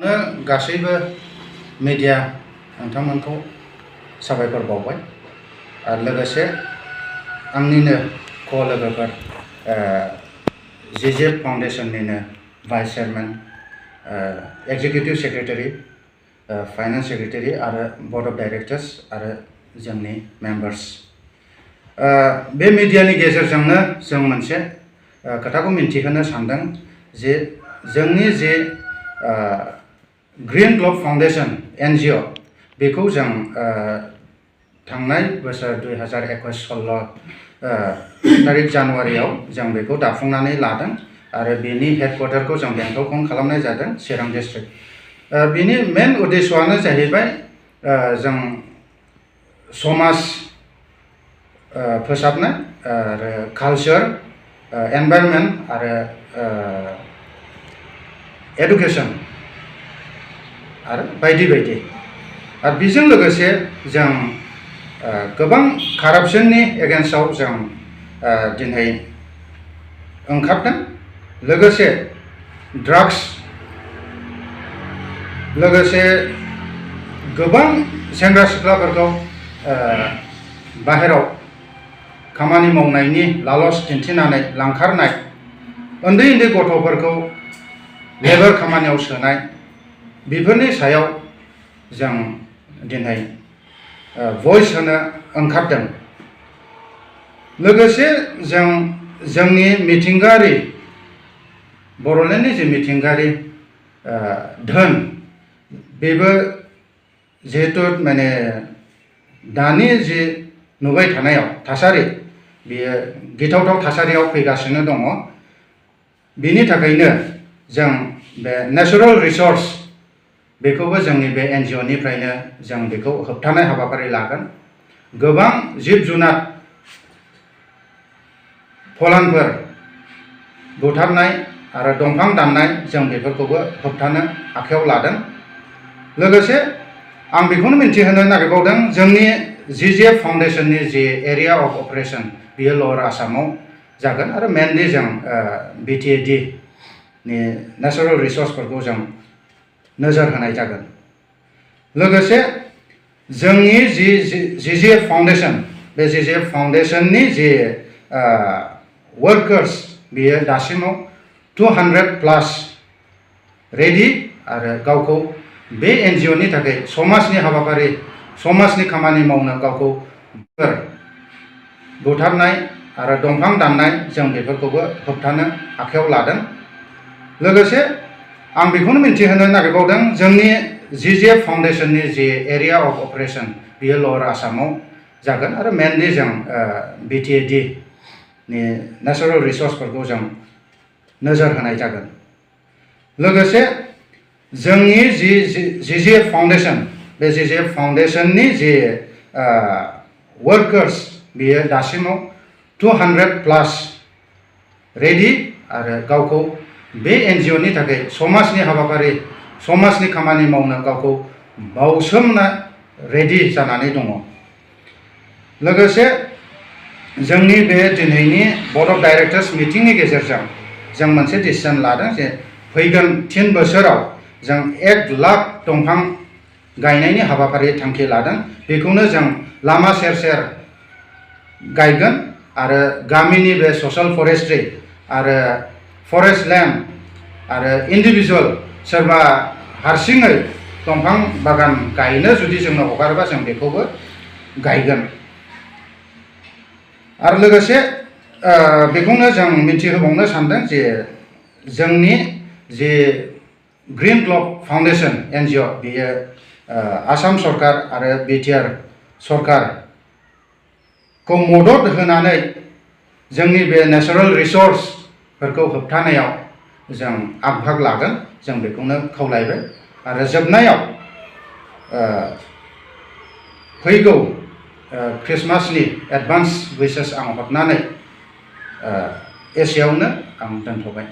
गासैबो मीडिया नोंथांमोनखौ साबायखर बावबाय आरो लोगोसे आंनिनो लोगोफोर जेजे फाउंडेशननिनो vice chairman executive secretary finance secretary आरो बोर्ड ऑफ डायरेक्टर्स आरो जोंनि मेंबर्स बे मीडियानि गेजेरजोंनो जों मोनसे खोथाखौ मिन्थिहोनो सानदों जे जोंनि जे ग्रीन ग्लोब फाउंडेशन एनजीओ बेखौ जों थांनाय बोसोर 2021-16 तारिख जानुवारियाव जों बेखौ दाफुंनानै लादों आरो बेनि हेडक्वार्टारखौ जों बेंटलखौनो खालामनाय जादों चिरां डिस्ट्रिक्ट बेनि मेन उद्देश्यआनो जाहैबाय जों समाज फोसाबनाय आरो कालचार एनवायरनमेंट आरो एडुकेशन आरो बायदि बायदि आरो बेजों लोगोसे जों गोबां कारापशननि एगेन्स्टआव जों दिनै ओंखारदों लोगोसे ड्राग्स लोगोसे गोबां सेंग्रा सिख्लाफोरखौ बाहेराव खामानि मावनायनि लालच दिन्थिनानै लांखारनाय उन्दै उन्दै गथ'फोरखौ लेबार खामानियाव सोनाय बेफोरनि सायाव जों दिनै भइस होनो ओंखारदों लोगोसे जों जोंनि मिथिंगायारि बर'लेण्डनि जे मिथिंगायारि धोन बेबो जिहेतु माने दानि जे नुबाय थानायाव थासारि बेयो गिथावथाव थासारियाव फैगासिनो दङ बेनि थाखायनो जों बे नेचुरल रिसोर्स बेखौबो जोंनि बे एनजीओ निफ्रायनो जों बेखौ होबथानाय हाबाफारि लागोन गोबां जिब जुनार फलानफोर बुथारनाय आरो दंफां दाननाय जों बेफोरखौबो होबथानो आखायाव लादों लोगोसे आं बेखौनो मिन्थिहोनो नागिरबावदों जोंनि जेजे फाउंडेशननि जे एरिया अफ अपारेशन बेयो लवार आसामाव जागोन आरो मेनलि जों बिटिएडि नि नेचुरल रिसोर्सफोरखौ जों नोजोर होनाय जागोन लोगोसे जोंनि जेजे फाउंडेशन बे जेजे फाउंडेशननि जे वर्कर्स बेयो दासिमाव 200+ रेडि आरो गावखौ बे एनजीओ नि थाखाय समाजनि हाबाफारि समाजनि खामानि मावनो गावखौ बुथारनाय आरो दंफां दाननाय जों बेफोरखौबो होबथानो आखायाव लादों लोगोसे आं बेखौनो मिन्थिहोनो नागिरबावदों जोंनि जेजे फाउंडेशननि जे एरिया अफ अपारेशन बेयो लवार आसामाव जागोन आरो मेनलि जों बिटिएडि नि नेचुरल रिसोर्सफोरखौ जों नोजोर होनाय जागोन लोगोसे जोंनि जेजे फाउंडेशन बे जेजे फाउंडेशननि जे वर्कर्स बेयो दासिमाव 200+ रेडि आरो गावखौ बे एनजीओ नि थाखाय समाजनि हाबाफारि समाजनि खामानि मावनो गावखौ बावसोमनो रेडि जानानै दङ लोगोसे जोंनि बे दिनैनि बोर्ड अफ डायरेक्टर्स मिटिंनि गेजेरजों जों मोनसे डिसिजन लादों जे फैगोन 3 बोसोराव जों 1 लाख दंफां गायनायनि हाबाफारि थांखि लादों बेखौनो जों लामा सेर सेर गायगोन आरो गामिनि बे ससियेल फरेस्ट्री आरो फरेस्ट लैंड आरो इन्डिविजुअल सोरबा हारसिङै दंफां बागान गायनो जुदि जोंनो हगारोबा जों बेखौबो गायगोन आरो लोगोसे बेखौनो जों मिन्थिहोबावनो सानदों जे जोंनि जे ग्रीन ग्लोब फाउंडेशन एनजीओ बेयो आसाम सरकार आरो बिटिआर सरकारखौ मदद होनानै जोंनि बे नेचुरल रिसोर्सफोरखौ होबथानायाव जों आगभाग लागोन जों बेखौनो खावलायबाय आरो जोबनायाव फैगौ क्रिसमासनि एडभान्स विशेस आं हरनानै एसेयावनो आं दोनथ'बाय।